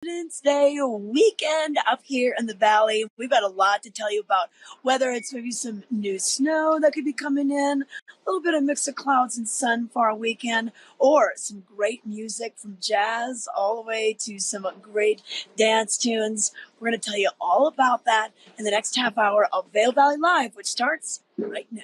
President's Day weekend up here in the valley. We've got a lot to tell you about, whether it's maybe some new snow that could be coming in, a little bit of mix of clouds and sun for our weekend, or some great music from jazz all the way to some great dance tunes. We're going to tell you all about that in the next half hour of Vail Valley Live, which starts right now.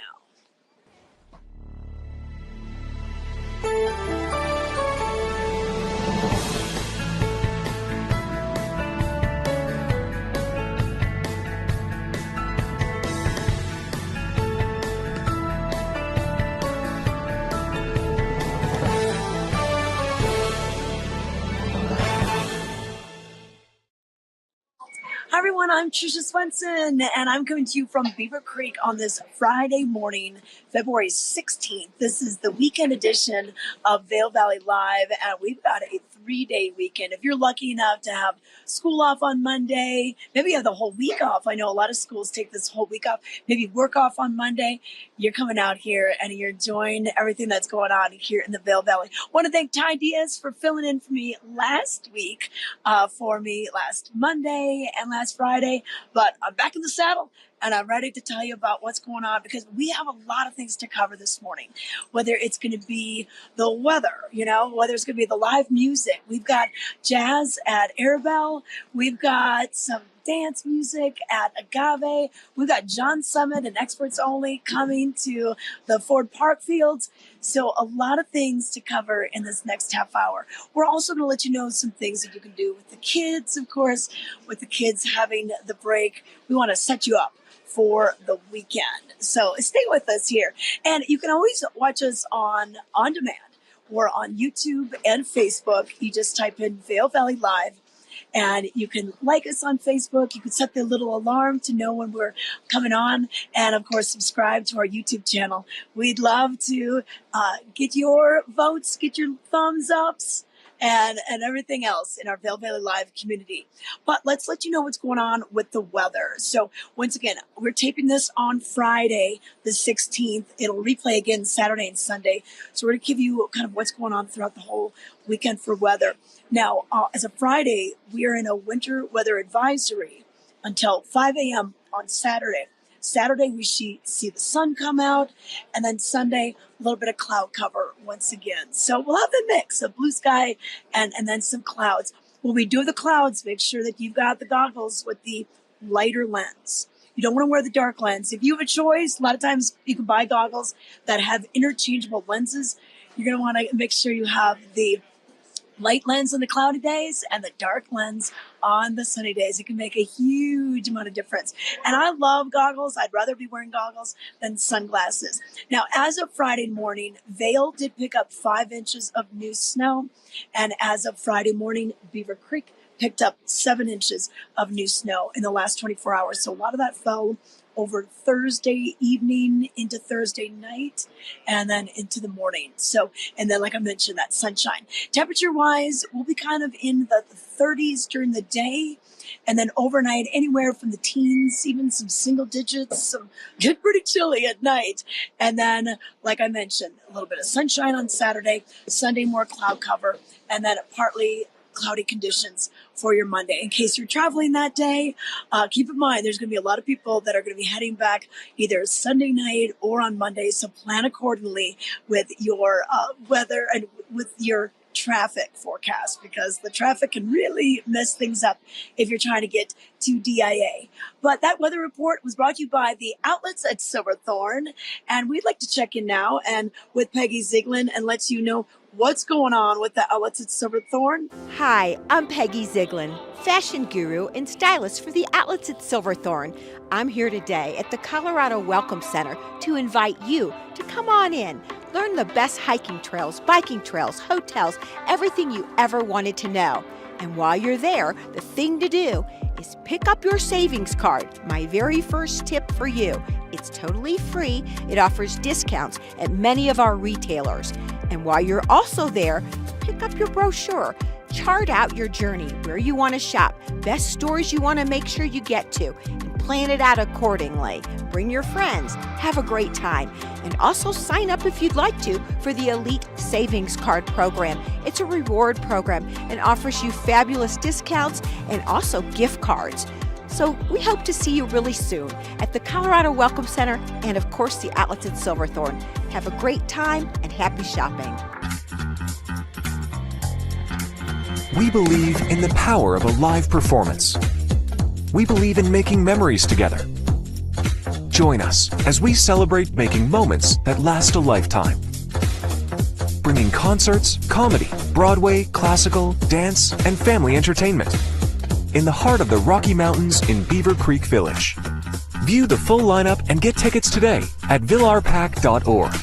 Hi everyone, I'm Trisha Swenson, and I'm coming to you from Beaver Creek on this Friday morning, February 16th. This is the weekend edition of Vail Valley Live, and we've got a 3-day weekend. If you're lucky enough to have school off on Monday, maybe you have the whole week off. I know a lot of schools take this whole week off, maybe work off on Monday. You're coming out here and you're enjoying everything that's going on here in the Vail Valley. I want to thank Ty Diaz for filling in for me last week, last Monday and last Friday, but I'm back in the saddle and I'm ready to tell you about what's going on because we have a lot of things to cover this morning. Whether it's going to be the weather, whether it's going to be the live music. We've got jazz at Arabelle. We've got some dance music at Agave. We've got John Summit and Experts Only coming to the Ford Park Fields. So a lot of things to cover in this next half hour. We're also going to let you know some things that you can do with the kids, of course, with the kids having the break. We want to set you up for the weekend. So stay with us here. And you can always watch us on demand. We're on YouTube and Facebook. You just type in Vail Valley Live. And you can like us on Facebook. You can set the little alarm to know when we're coming on. And, of course, subscribe to our YouTube channel. We'd love to get your votes, get your thumbs ups, and everything else in our Vail Valley Live community. But let's let you know what's going on with the weather. So, once again, we're taping this on Friday, the 16th. It'll replay again Saturday and Sunday. So, we're going to give you kind of what's going on throughout the whole weekend for weather. Now, as of Friday, we are in a winter weather advisory until 5 a.m. on Saturday. Saturday, we see the sun come out, and then Sunday, a little bit of cloud cover once again. So we'll have the mix of blue sky and then some clouds. When we do the clouds, make sure that you've got the goggles with the lighter lens. You don't want to wear the dark lens. If you have a choice, a lot of times you can buy goggles that have interchangeable lenses. You're going to want to make sure you have the light lens on the cloudy days and the dark lens on the sunny days. It can make a huge amount of difference. And I love goggles. I'd rather be wearing goggles than sunglasses. Now, as of Friday morning, Vail did pick up 5 inches of new snow. And as of Friday morning, Beaver Creek picked up 7 inches of new snow in the last 24 hours. So a lot of that fell over Thursday evening into Thursday night and then into the morning. So, and then like I mentioned, that sunshine. Temperature wise, we'll be kind of in the 30s during the day and then overnight anywhere from the teens, even some single digits, some get pretty chilly at night. And then, like I mentioned, a little bit of sunshine on Saturday, Sunday more cloud cover, and then partly cloudy conditions for your Monday. In case you're traveling that day, keep in mind there's going to be a lot of people that are going to be heading back either Sunday night or on Monday, so plan accordingly with your weather and with your traffic forecast because the traffic can really mess things up if you're trying to get to DIA. But that weather report was brought to you by the outlets at Silverthorne, and we'd like to check in now and with Peggy Zieglin and let you know what's going on with the outlets at Silverthorne. Hi, I'm Peggy Zieglin, fashion guru and stylist for the outlets at Silverthorne. I'm here today at the Colorado Welcome Center to invite you to come on in, learn the best hiking trails, biking trails, hotels, everything you ever wanted to know. And while you're there, the thing to do is pick up your savings card, my very first tip for you. It's totally free. It offers discounts at many of our retailers. And while you're also there, pick up your brochure. Chart out your journey, where you want to shop, best stores you want to make sure you get to, and plan it out accordingly. Bring your friends, have a great time, and also sign up if you'd like to for the Elite Savings Card program. It's a reward program and offers you fabulous discounts and also gift cards. So we hope to see you really soon at the Colorado Welcome Center and, of course, the outlets at Silverthorne. Have a great time and happy shopping. We believe in the power of a live performance. We believe in making memories together. Join us as we celebrate making moments that last a lifetime. Bringing concerts, comedy, Broadway, classical, dance, and family entertainment in the heart of the Rocky Mountains in Beaver Creek Village. View the full lineup and get tickets today at villarpac.org.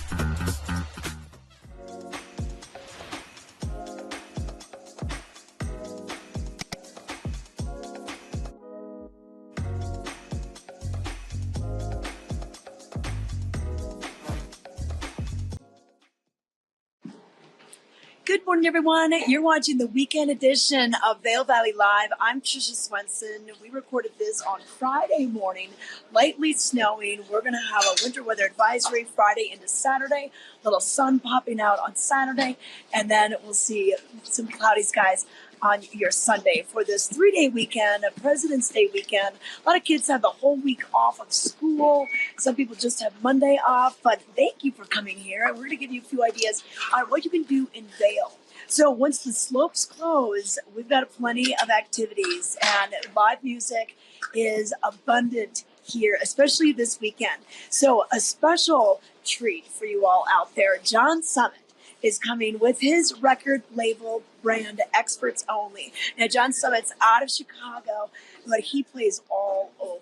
Good morning, everyone. You're watching the weekend edition of Vail Valley Live. I'm Trisha Swenson. We recorded this on Friday morning, lightly snowing. We're going to have a winter weather advisory Friday into Saturday, little sun popping out on Saturday, and then we'll see some cloudy skies on your Sunday for this 3-day weekend, a President's Day weekend. A lot of kids have the whole week off of school. Some people just have Monday off, but thank you for coming here. We're going to give you a few ideas on what you can do in Vail. So once the slopes close, we've got plenty of activities, and live music is abundant here, especially this weekend. So a special treat for you all out there. John Summit is coming with his record label brand, Experts Only. Now, John Summit's out of Chicago, but he plays all over.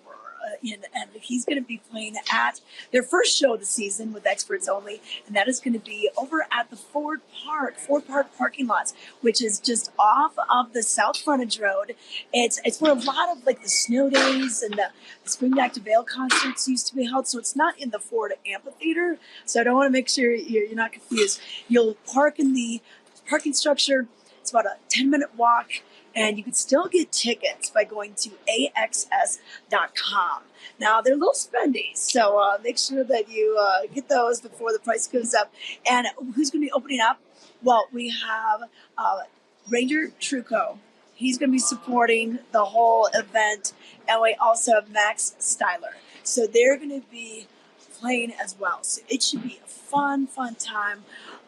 And he's going to be playing at their first show of the season with Experts Only, and that is going to be over at the Ford Park parking lots, which is just off of the South Frontage Road. It's where a lot of like the snow days and the Spring Back to Vail concerts used to be held, so it's not in the Ford Amphitheater. So I don't want to make sure you're not confused. You'll park in the parking structure. It's about a 10-minute walk. And you can still get tickets by going to axs.com. Now, they're a little spendy, so make sure that you get those before the price goes up. And who's going to be opening up? Well, we have Ranger Trucco. He's going to be supporting the whole event. And we also have Max Styler. So they're going to be playing as well. So it should be a fun time.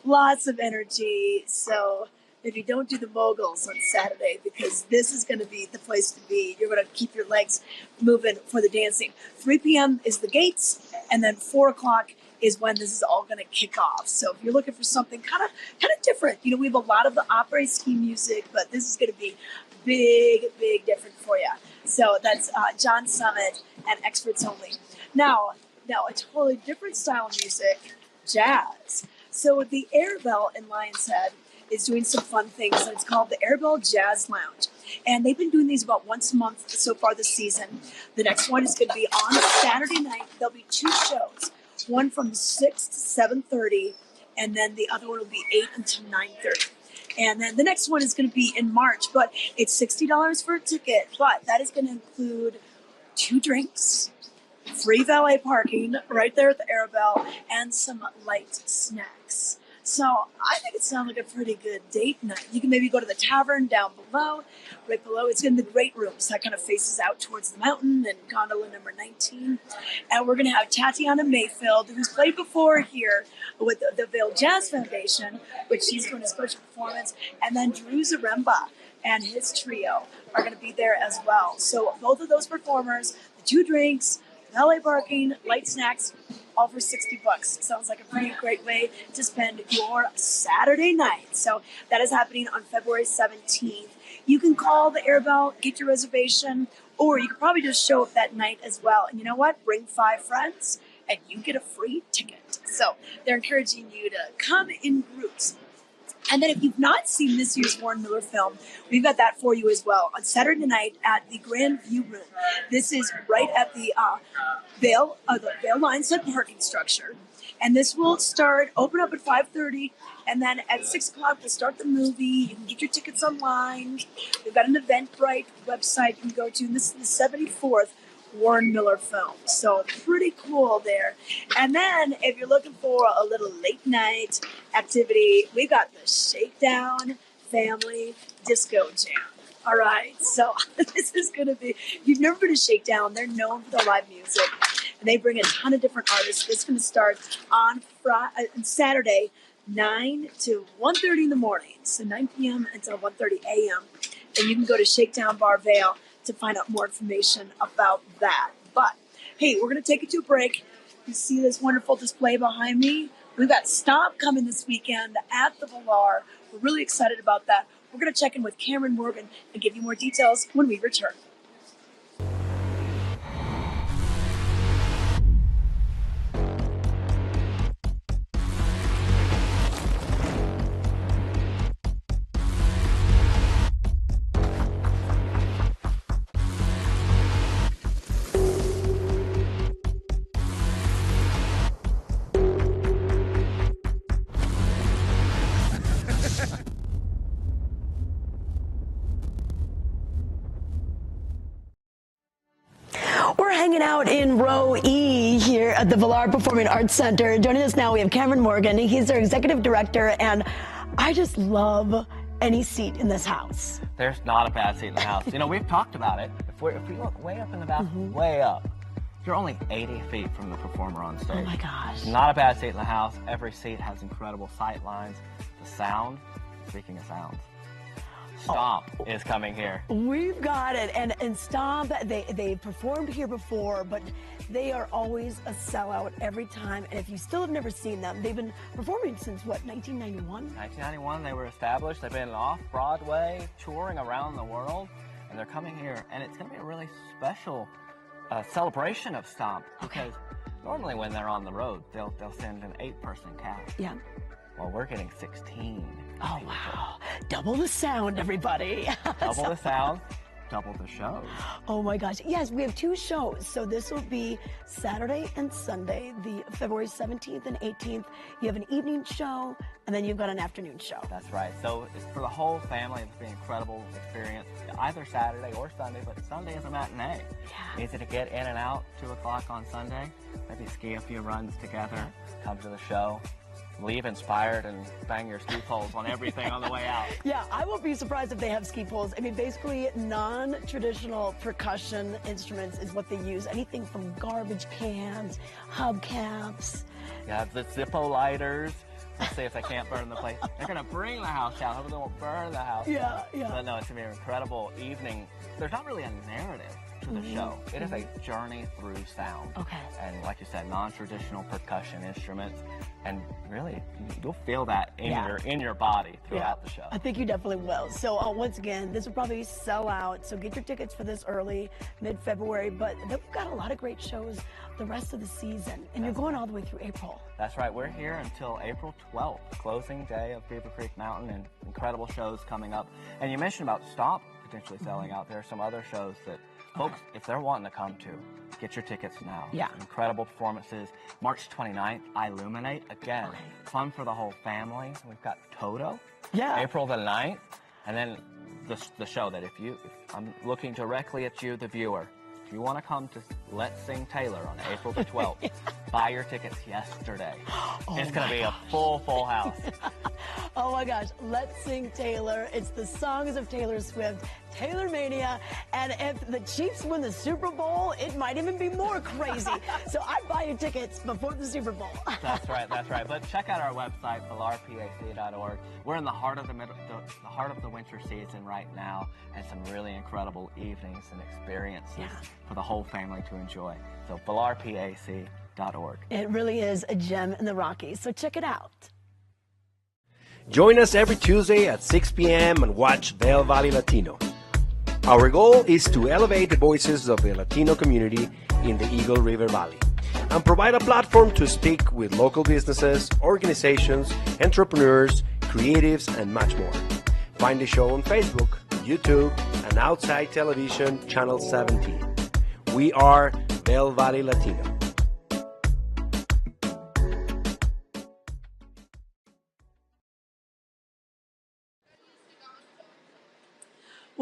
Lots of energy. So if you don't do the moguls on Saturday, because this is going to be the place to be. You're going to keep your legs moving for the dancing. 3 p.m. is the gates, and then 4 o'clock is when this is all going to kick off. So if you're looking for something kind of different, we have a lot of the opera ski music, but this is going to be big different for you. So that's John Summit and Experts Only. Now a totally different style of music, jazz. So the Airbell in Lion's Head is doing some fun things, and it's called the Airbell Jazz Lounge. And they've been doing these about once a month so far this season. The next one is going to be on Saturday night. There'll be 2 shows, one from 6 to 7:30, and then the other one will be 8 until 9:30. And then the next one is going to be in March, but it's $60 for a ticket, but that is going to include 2 drinks, free valet parking right there at the Airbell, and some light snacks. So I think it sounds like a pretty good date night. You can maybe go to the tavern down below. Right below, it's in the great rooms. That kind of faces out towards the mountain and gondola number 19. And we're going to have Tatiana Mayfield, who's played before here with the Vail Jazz Foundation, which she's doing a special performance. And then Drew Zaremba and his trio are going to be there as well. So both of those performers, the 2 drinks, valet parking, light snacks, all for $60. Sounds like a pretty great way to spend your Saturday night. So that is happening on February 17th. You can call the Airbell, get your reservation, or you could probably just show up that night as well. And you know what? Bring 5 friends and you get a free ticket. So they're encouraging you to come in groups. And then if you've not seen this year's Warren Miller film, we've got that for you as well on Saturday night at the Grand View Room. This is right at the Vail Lion's Head parking structure. And this will open up at 5:30 And then at 6 o'clock, we'll start the movie. You can get your tickets online. We've got an Eventbrite website you can go to. And this is the 74th Warren Miller film. So pretty cool there. And then if you're looking for a little late night activity, we got the Shakedown Family Disco Jam. All right, so this is going to be, if you've never been to Shakedown, they're known for their live music, and they bring a ton of different artists. This is going to start on Saturday, 9 to 1:30 in the morning, so 9 p.m. until 1:30 a.m., and you can go to Shakedown Bar Vail to find out more information about that. But, hey, we're going to take it to a break. You see this wonderful display behind me? We've got Stomp coming this weekend at the Valar. We're really excited about that. We're going to check in with Cameron Morgan and give you more details when we return. We're hanging out in row E here at the Valar Performing Arts Center. Joining us now, we have Cameron Morgan. He's our executive director, and I just love any seat in this house. There's not a bad seat in the house. You know, we've talked about it. If we look way up in the back, way up, you're only 80 feet from the performer on stage. Oh my gosh. Not a bad seat in the house. Every seat has incredible sight lines. The sound, speaking of sounds, Stomp is coming here. We've got it. And Stomp, they performed here before, but they are always a sellout every time. And if you still have never seen them, they've been performing since, what, 1991? 1991, they were established. They've been off-Broadway, touring around the world, and they're coming here. And it's going to be a really special celebration of Stomp, because normally when they're on the road, they'll send an 8-person cast. Yeah. Well, we're getting 16. Oh, wow. Double the sound, everybody. Double the sound, double the shows. Oh, my gosh. Yes, we have 2 shows. So this will be Saturday and Sunday, the February 17th and 18th. You have an evening show, and then you've got an afternoon show. That's right. So it's for the whole family. It's been an incredible experience, either Saturday or Sunday, but Sunday is a matinee. Yeah. Easy to get in and out, 2 o'clock on Sunday. Maybe ski a few runs together, come to the show. Leave inspired and bang your ski poles on everything on the way out. Yeah, I won't be surprised if they have ski poles. I mean, basically, non-traditional percussion instruments is what they use. Anything from garbage cans, hubcaps. Yeah, the Zippo lighters. Let's see if they can't burn the place. They're going to bring the house down. Hopefully they won't burn the house down. Yeah. But no, it's going to be an incredible evening. There's not really a narrative to the show. It is a journey through sound. Okay. And like you said, non-traditional percussion instruments. And really, you'll feel that in your body throughout the show. I think you definitely will. So once again, this will probably sell out. So get your tickets for this early, mid-February. But then we've got a lot of great shows the rest of the season. And you're going all the way through April. That's right. We're here until April 12th, closing day of Beaver Creek Mountain, and incredible shows coming up. And you mentioned about Stomp potentially selling out. There are some other shows that folks, if they're wanting to come to, get your tickets now. Yeah. Incredible performances. March 29th, Illuminate. Again, fun for the whole family. We've got Toto. Yeah. April the 9th. And then the show that if I'm looking directly at you, the viewer, if you want to come to Let's Sing Taylor on April the 12th, buy your tickets yesterday. It's going to be a full house. Oh my gosh, Let's Sing Taylor. It's the songs of Taylor Swift, Taylor Mania, and if the Chiefs win the Super Bowl, it might even be more crazy. So I'd buy your tickets before the Super Bowl. That's right. But check out our website, valarpac.org. We're in the heart of the winter season right now, and some really incredible evenings and experiences for the whole family to enjoy. So valarpac.org. It really is a gem in the Rockies, so check it out. Join us every Tuesday at 6 p.m. and watch Vail Valley Latino. Our goal is to elevate the voices of the Latino community in the Eagle River Valley and provide a platform to speak with local businesses, organizations, entrepreneurs, creatives, and much more. Find the show on Facebook, YouTube, and Outside Television Channel 17. We are Vail Valley Latino.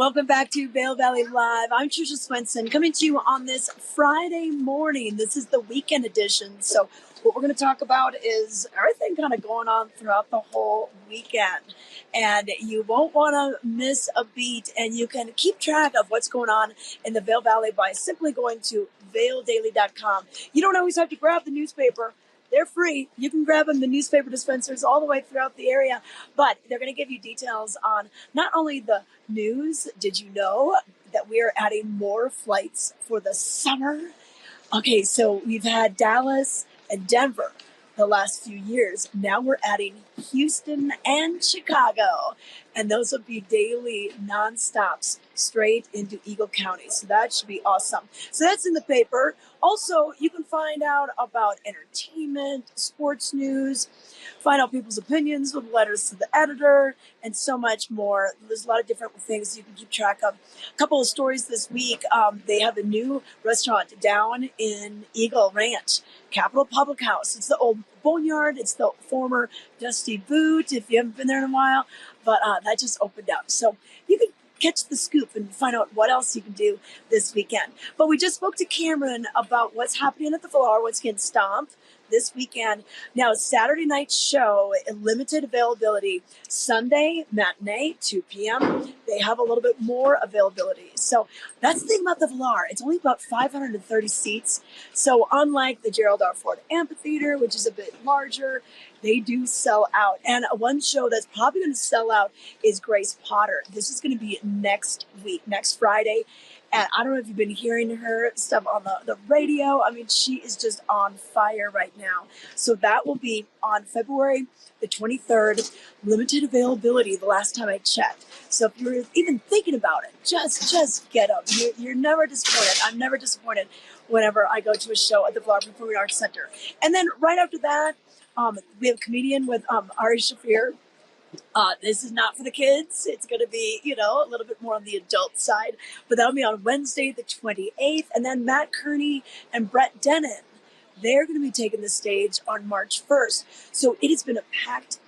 Welcome back to Vail Valley Live. I'm Trisha Swenson coming to you on this Friday morning. This is the weekend edition. So what we're going to talk about is everything kind of going on throughout the whole weekend. And you won't want to miss a beat, and you can keep track of what's going on in the Vail Valley by simply going to vaildaily.com. You don't always have to grab the newspaper. They're free. You can grab them, the newspaper dispensers all the way throughout the area, but they're going to give you details on not only the news. Did you know that we are adding more flights for the summer? Okay, so we've had Dallas and Denver the last few years. Now we're adding Houston and Chicago, and those will be daily non-stops straight into Eagle County. So that should be awesome. So that's in the paper. Also, you can find out about entertainment, sports news, find out people's opinions with letters to the editor, and so much more. There's a lot of different things you can keep track of. A couple of stories this week. They have a new restaurant down in Eagle Ranch, Capitol Public House. It's the old Boneyard. It's the former Dusty Boot, if you haven't been there in a while. But that just opened up. So you can catch the scoop and find out what else you can do this weekend. But we just spoke to Cameron about what's happening at the Valar, what's getting stomped this weekend. Now, Saturday night show, limited availability. Sunday matinee, 2 p.m. They have a little bit more availability. So that's the thing about the Valar. It's only about 530 seats. So unlike the Gerald R. Ford Amphitheater, which is a bit larger, they do sell out. And one show that's probably going to sell out is Grace Potter. This is going to be next week, next Friday. And I don't know if you've been hearing her stuff on the radio. I mean, she is just on fire right now. So that will be on February the 23rd. Limited availability the last time I checked. So if you're even thinking about it, just get up. You're never disappointed. I'm never disappointed whenever I go to a show at the Valar Performing Arts Center. And then right after that, we have a comedian with Ari Shafir. This is not for the kids. It's going to be, a little bit more on the adult side. But that'll be on Wednesday, the 28th. And then Matt Kearney and Brett Dennen, they're going to be taking the stage on March 1st. So it has been a packed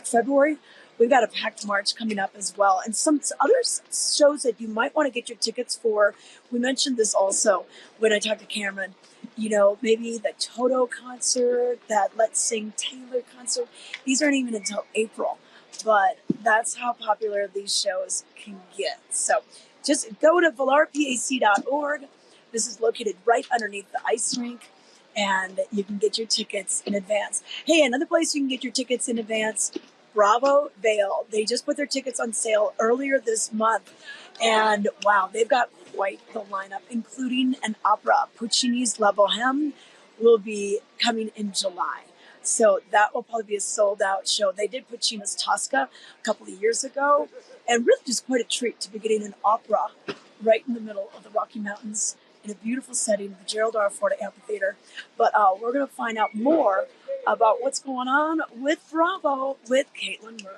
February. We've got a packed March coming up as well. And some other shows that you might want to get your tickets for. We mentioned this also when I talked to Cameron. Maybe the Toto concert, that Let's Sing Taylor concert. These aren't even until April, but that's how popular these shows can get. So just go to valarpac.org. This is located right underneath the ice rink, and you can get your tickets in advance. Hey, another place you can get your tickets in advance, Bravo Vail. They just put their tickets on sale earlier this month. And wow, they've got quite the lineup, including an opera. Puccini's La Bohème will be coming in July. So that will probably be a sold out show. They did Puccini's Tosca a couple of years ago, and really just quite a treat to be getting an opera right in the middle of the Rocky Mountains in a beautiful setting, the Gerald R. Ford Amphitheater. But we're going to find out more about what's going on with Bravo with Caitlin Murray.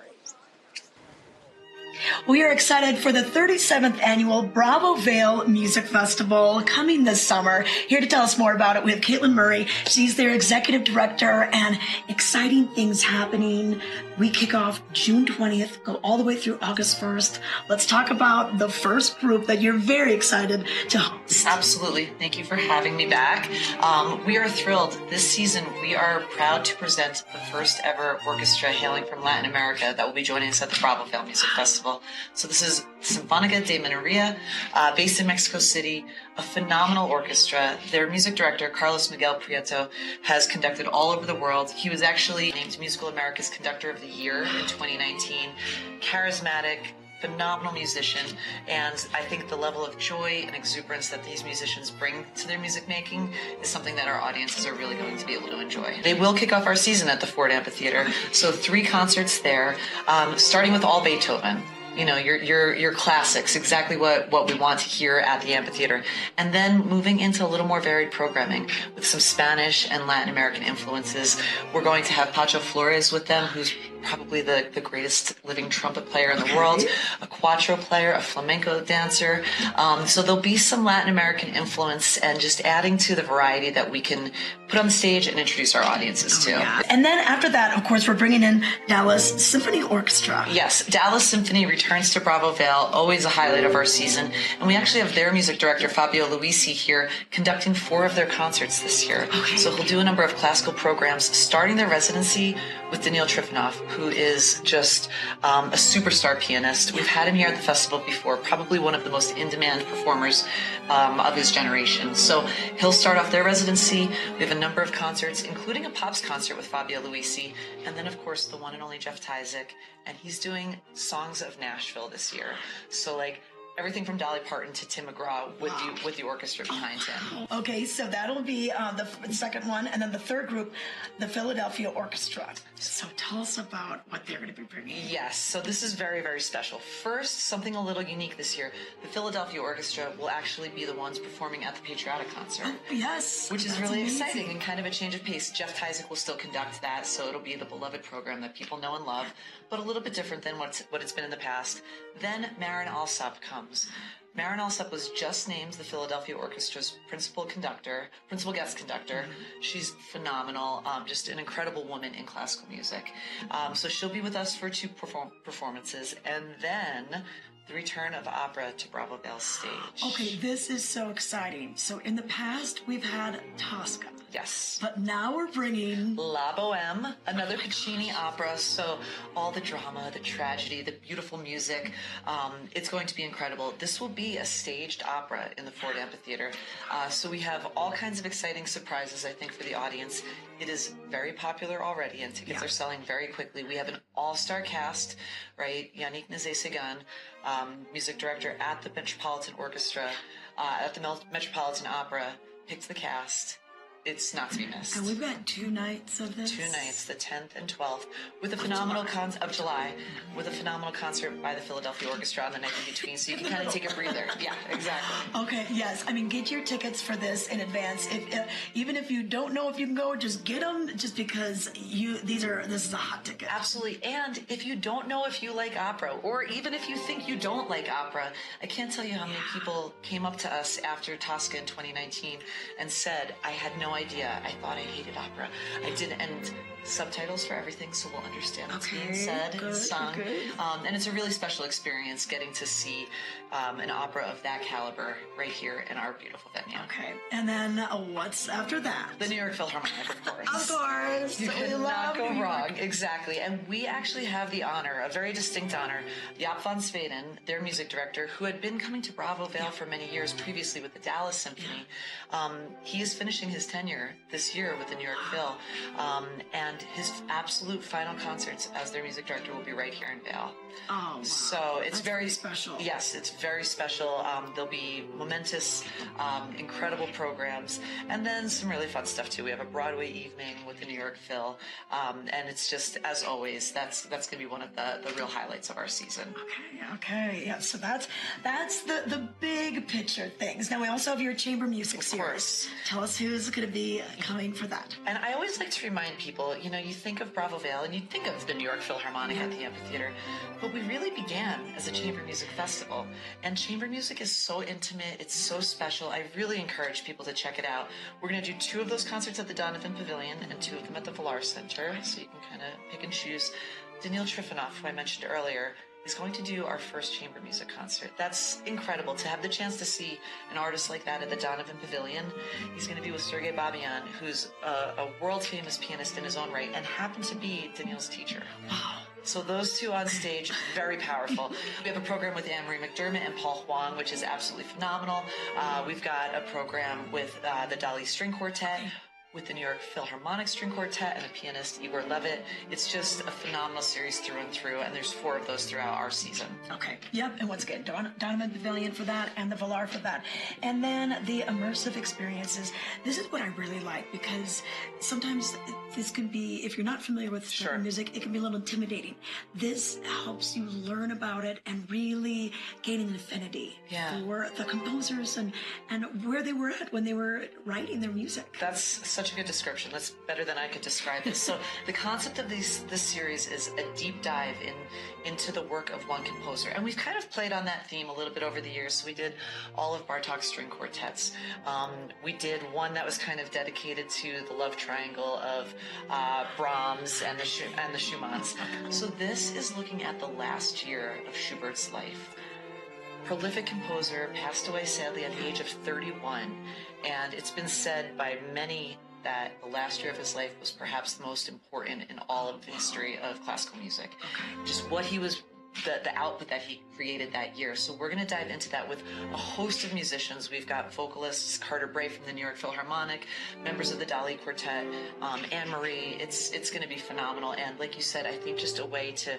We are excited for the 37th annual Bravo Vail Music Festival coming this summer. Here to tell us more about it, we have Caitlin Murray. She's their executive director, and exciting things happening. We kick off June 20th, go all the way through August 1st. Let's talk about the first group that you're very excited to host. Absolutely. Thank you for having me back. We are thrilled. This season, we are proud to present the first ever orchestra hailing from Latin America that will be joining us at the Bravo Vail Music Festival. So this is Sinfónica de Minoría, based in Mexico City, a phenomenal orchestra. Their music director, Carlos Miguel Prieto, has conducted all over the world. He was actually named Musical America's Conductor of the Year in 2019. Charismatic, phenomenal musician, and I think the level of joy and exuberance that these musicians bring to their music making is something that our audiences are really going to be able to enjoy. They will kick off our season at the Ford Amphitheater, so 3 concerts there, starting with all Beethoven. Your classics, exactly what we want to hear at the amphitheater. And then moving into a little more varied programming with some Spanish and Latin American influences. We're going to have Pacho Flores with them, who's probably the greatest living trumpet player in the world, a cuatro player, a flamenco dancer. So there'll be some Latin American influence and just adding to the variety that we can put on the stage and introduce our audiences to. Yeah. And then after that, of course, we're bringing in Dallas Symphony Orchestra. Yes, Dallas Symphony returns to Bravo Vail, always a highlight of our season. And we actually have their music director, Fabio Luisi, here conducting 4 of their concerts this year. So he'll do a number of classical programs, starting their residency with Daniil Trifonov, who is just a superstar pianist. We've had him here at the festival before, probably one of the most in-demand performers of his generation. So he'll start off their residency. We have a number of concerts, including a Pops concert with Fabio Luisi, and then, of course, the one and only Jeff Tyzik, and he's doing Songs of Nashville this year. So, like, everything from Dolly Parton to Tim McGraw with the orchestra behind him. Okay, so that'll be the second one. And then the third group, the Philadelphia Orchestra. So tell us about what they're going to be bringing. Yes, so this is very, very special. First, something a little unique this year. The Philadelphia Orchestra will actually be the ones performing at the Patriotic Concert. Oh, yes. Which is really exciting and kind of a change of pace. Jeff Tyzik will still conduct that, so it'll be the beloved program that people know and love, but a little bit different than what it's been in the past. Then Marin Alsop comes. Marin Alsop was just named the Philadelphia Orchestra's principal guest conductor. She's phenomenal, just an incredible woman in classical music. So she'll be with us for 2 performances, and then the return of opera to Bravo Vail's stage. Okay, this is so exciting. So in the past, we've had Tosca. Yes. But now we're bringing La Boheme, another Puccini opera. So all the drama, the tragedy, the beautiful music. It's going to be incredible. This will be a staged opera in the Ford Amphitheater. So we have all kinds of exciting surprises, I think, for the audience. It is very popular already, and tickets are selling very quickly. We have an all-star cast, right? Yannick Nazé-Ségan, music director at the Metropolitan Orchestra, at the Metropolitan Opera, picked the cast. It's not to be missed. And we've got 2 nights of this. 2 nights, the 10th and 12th, with a phenomenal July, with a phenomenal concert by the Philadelphia Orchestra on the night in between, so you can kind of take a breather. Yeah, exactly. Okay, yes. I mean, get your tickets for this in advance. Even if you don't know if you can go, just get them. Just because this is a hot ticket. Absolutely. And if you don't know if you like opera, or even if you think you don't like opera, I can't tell you how many people came up to us after Tosca in 2019 and said, "I had no idea. I thought I hated opera. I didn't." And subtitles for everything, so we'll understand what's being said and sung. And it's a really special experience getting to see an opera of that caliber right here in our beautiful venue. Okay. And then what's after that? The New York Philharmonic, of course. Of course. You cannot go wrong. Exactly. And we actually have the honor, a very distinct honor, Jaap van Zweden, their music director, who had been coming to Bravo Vail for many years previously with the Dallas Symphony. He is finishing his tenure this year with the New York Phil. And his absolute final concerts as their music director will be right here in Vail. Oh, wow. So it's very special. Yes, it's very special. There'll be momentous, incredible programs, and then some really fun stuff too. We have a Broadway evening with the New York Phil, and it's just, as always, that's going to be one of the real highlights of our season. Okay, yeah. So that's the big picture things. Now we also have your chamber music series. Of course. Tell us who's going to be coming for that. And I always like to remind people, you think of Bravo Vail and you think of the New York Philharmonic at the Amphitheater, but we really began as a chamber music festival. And chamber music is so intimate, it's so special. I really encourage people to check it out. We're going to do 2 of those concerts at the Donovan Pavilion and 2 of them at the Valar Center, so you can kind of pick and choose. Daniil Trifonov, who I mentioned earlier, is going to do our first chamber music concert. That's incredible to have the chance to see an artist like that at the Donovan Pavilion. He's going to be with Sergei Babian, who's a world-famous pianist in his own right and happened to be Daniil's teacher. Wow. So those 2 on stage, very powerful. We have a program with Anne-Marie McDermott and Paul Huang, which is absolutely phenomenal. We've got a program with the Dali String Quartet, with the New York Philharmonic String Quartet and the pianist Igor Levit. It's just a phenomenal series through and through, and there's 4 of those throughout our season. Okay, yep, and once again, Donovan Pavilion for that, and the Valar for that. And then the immersive experiences. This is what I really like, because sometimes this can be, if you're not familiar with music, it can be a little intimidating. This helps you learn about it and really gain an affinity for the composers and where they were at when they were writing their music. That's such such a good description. That's better than I could describe it. So the concept of this series is a deep dive into the work of one composer. And we've kind of played on that theme a little bit over the years. So we did all of Bartók's string quartets. We did one that was kind of dedicated to the love triangle of Brahms and the Schumanns. So this is looking at the last year of Schubert's life. Prolific composer, passed away sadly at the age of 31, and it's been said by many that the last year of his life was perhaps the most important in all of the history of classical music. Just what he was, the output that he created that year. So we're going to dive into that with a host of musicians. We've got vocalists Carter Bray from the New York Philharmonic, members of the Dali Quartet, Anne-Marie. It's going to be phenomenal, and like you said, I think just a way to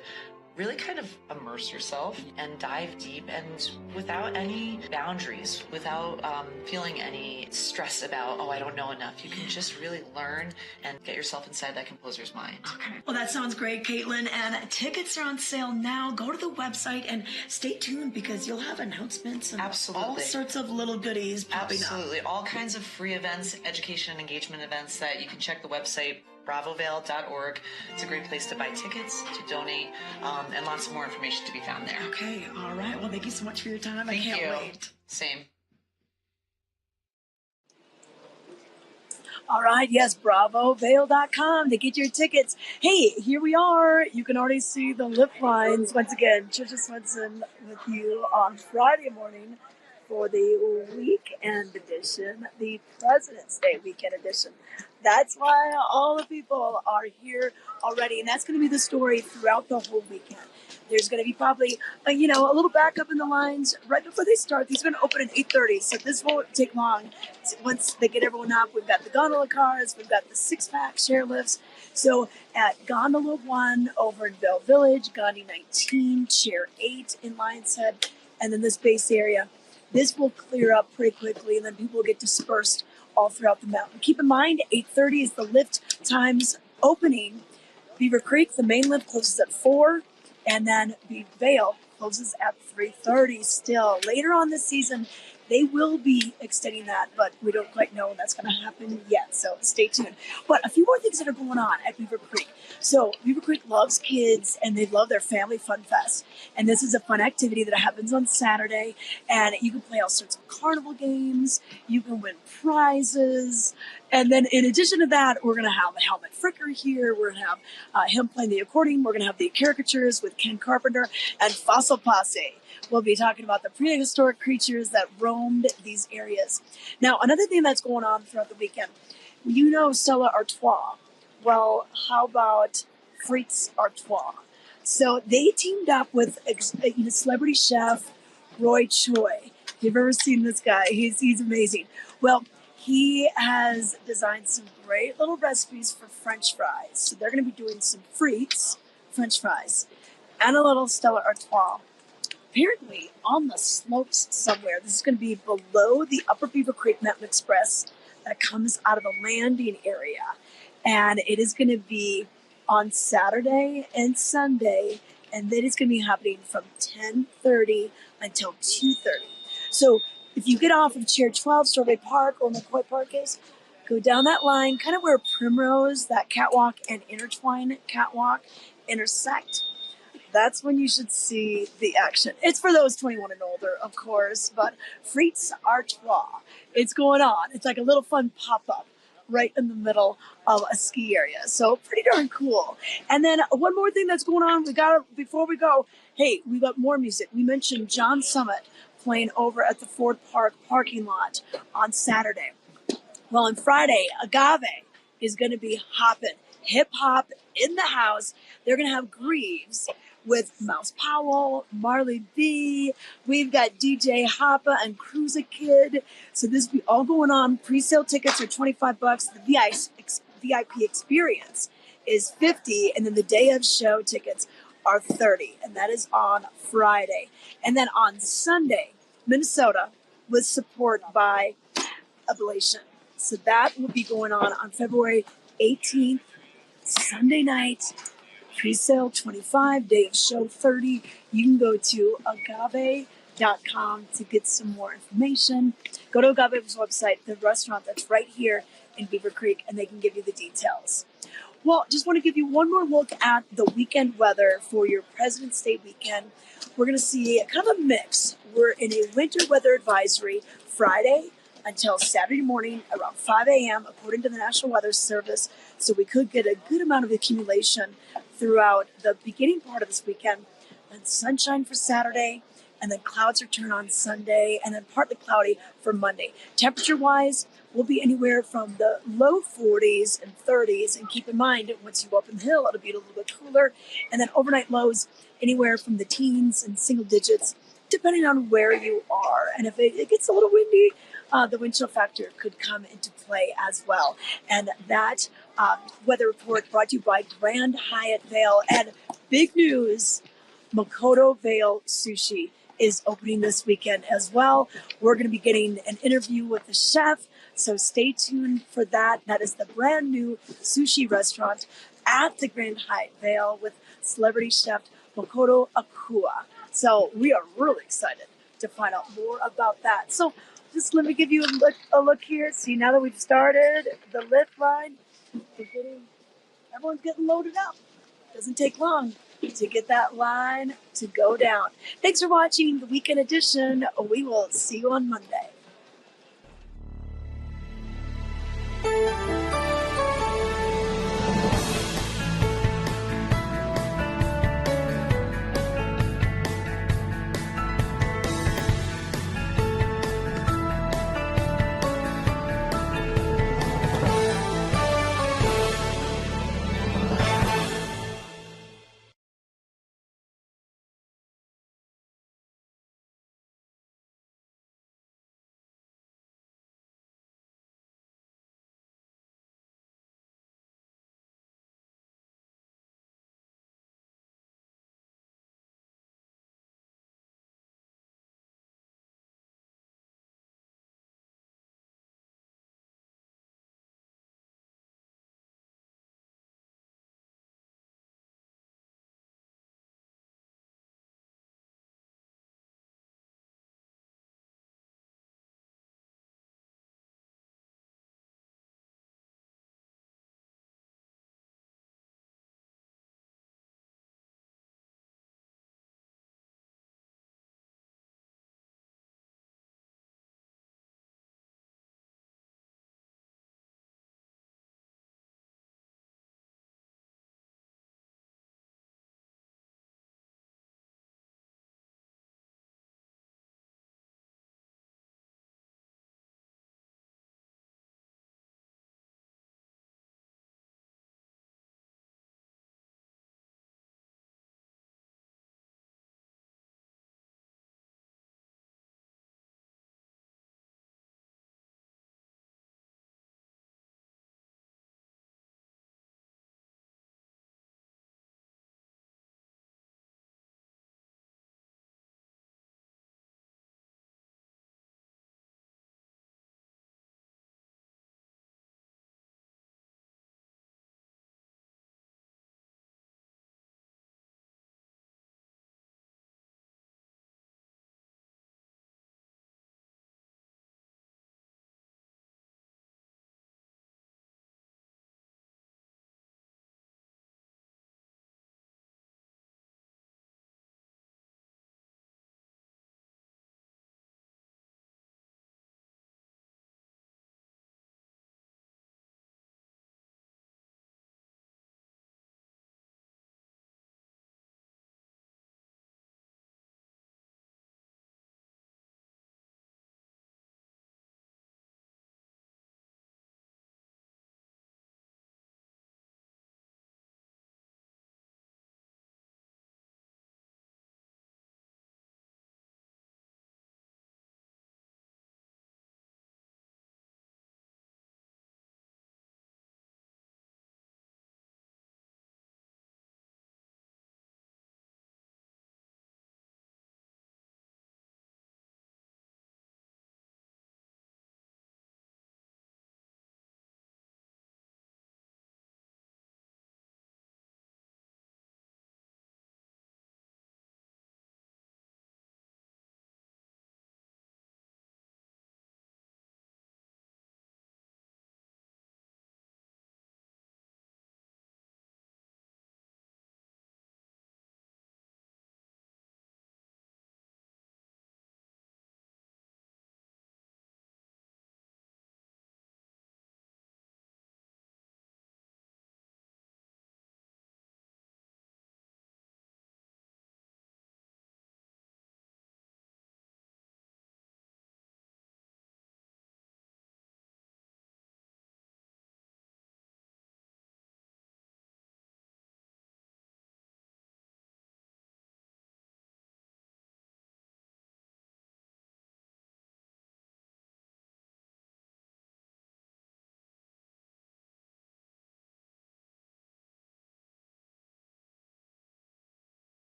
really kind of immerse yourself and dive deep, and without any boundaries, without feeling any stress about, oh, I don't know enough. You can just really learn and get yourself inside that composer's mind. Okay. Well, that sounds great, Caitlin. And tickets are on sale now. Go to the website and stay tuned, because you'll have announcements and all sorts of little goodies popping up. Absolutely. All kinds of free events, education and engagement events that you can check the website, bravovail.org. It's a great place to buy tickets, to donate, and lots more information to be found there. Okay, all right. Well, thank you so much for your time. Thank I can't you. wait. Same. All right, yes, bravovail.com to get your tickets. Hey, here we are. You can already see the lip lines. Once again, Trisha Swenson with you on Friday morning for the weekend edition, the President's Day weekend edition. That's why all the people are here already, and that's going to be the story throughout the whole weekend. There's going to be probably, a little backup in the lines right before they start. These are going to open at 8:30, so this won't take long. Once they get everyone up, we've got the gondola cars, we've got the six-pack chair lifts. So at Gondola 1 over in Vail Village, Gandhi 19, Chair 8 in Lion's Head, and then this base area. This will clear up pretty quickly, and then people will get dispersed all throughout the mountain. Keep in mind, 8:30 is the lift times opening. Beaver Creek, the main lift, closes at 4, and then Vail closes at 3:30 still. Later on this season, they will be extending that, but we don't quite know when that's going to happen yet, so stay tuned. But a few more things that are going on at Beaver Creek. So Beaver Creek loves kids, and they love their Family Fun Fest. And this is a fun activity that happens on Saturday, and you can play all sorts of carnival games. You can win prizes. And then in addition to that, we're going to have a Helmut Fricker here. We're going to have him playing the accordion. We're going to have the caricatures with Ken Carpenter and Fossil Posse. We'll be talking about the prehistoric creatures that roamed these areas. Now, another thing that's going on throughout the weekend, you know Stella Artois. Well, how about Fritz Artois? So they teamed up with celebrity chef Roy Choi. If you've ever seen this guy, he's amazing. Well, he has designed some great little recipes for French fries. So they're going to be doing some frites, French fries, and a little Stella Artois. Apparently, on the slopes somewhere, this is going to be below the Upper Beaver Creek Mountain Express that comes out of the landing area. And it is going to be on Saturday and Sunday, and then it's going to be happening from 10:30 until 2:30. So if you get off of Chair 12, Strawberry Park, or McCoy Park is, go down that line, kind of where Primrose, that catwalk, and Intertwine catwalk intersect. That's when you should see the action. It's for those 21 and older, of course, but Frites Artois, it's going on. It's like a little fun pop-up right in the middle of a ski area. So pretty darn cool. And then one more thing that's going on, before we go, hey, we got more music. We mentioned John Summit playing over at the Ford Park parking lot on Saturday. Well, on Friday, Agave is going to be hopping, hip-hop in the house. They're going to have Greaves with Mouse Powell, Marley B. We've got DJ Hoppa and Cruiser Kid. So this will be all going on. Pre-sale tickets are $25. The VIP experience is $50, and then the day of show tickets are $30, and that is on Friday. And then on Sunday, Minnesota, with support by Ablation. So that will be going on February 18th, Sunday night. Pre-sale $25, day of show $30. You can go to beavercreek.com to get some more information. Go to Agave's website, the restaurant that's right here in Beaver Creek, and they can give you the details. Well, just want to give you one more look at the weekend weather for your President's Day weekend. We're going to see kind of a mix. We're in a winter weather advisory Friday until Saturday morning around 5 a.m. according to the National Weather Service. So we could get a good amount of accumulation throughout the beginning part of this weekend. And sunshine for Saturday, and then clouds return on Sunday, and then partly cloudy for Monday. Temperature-wise, we'll be anywhere from the low 40s and 30s, and keep in mind, once you go up in the hill, it'll be a little bit cooler, and then overnight lows anywhere from the teens and single digits, depending on where you are. And if it gets a little windy, the wind chill factor could come into play as well. And that weather report brought to you by Grand Hyatt Vail. And big news, Makoto Vail Sushi is opening this weekend as well. We're going to be getting an interview with the chef, so stay tuned for that. That is the brand new sushi restaurant at the Grand Hyatt Vail with celebrity chef Makoto Akua. So we are really excited to find out more about that. So just let me give you a look here. See, now that we've started the lift line, everyone's getting loaded up. Doesn't take long to get that line to go down. Thanks for watching the weekend edition. We will see you on Monday.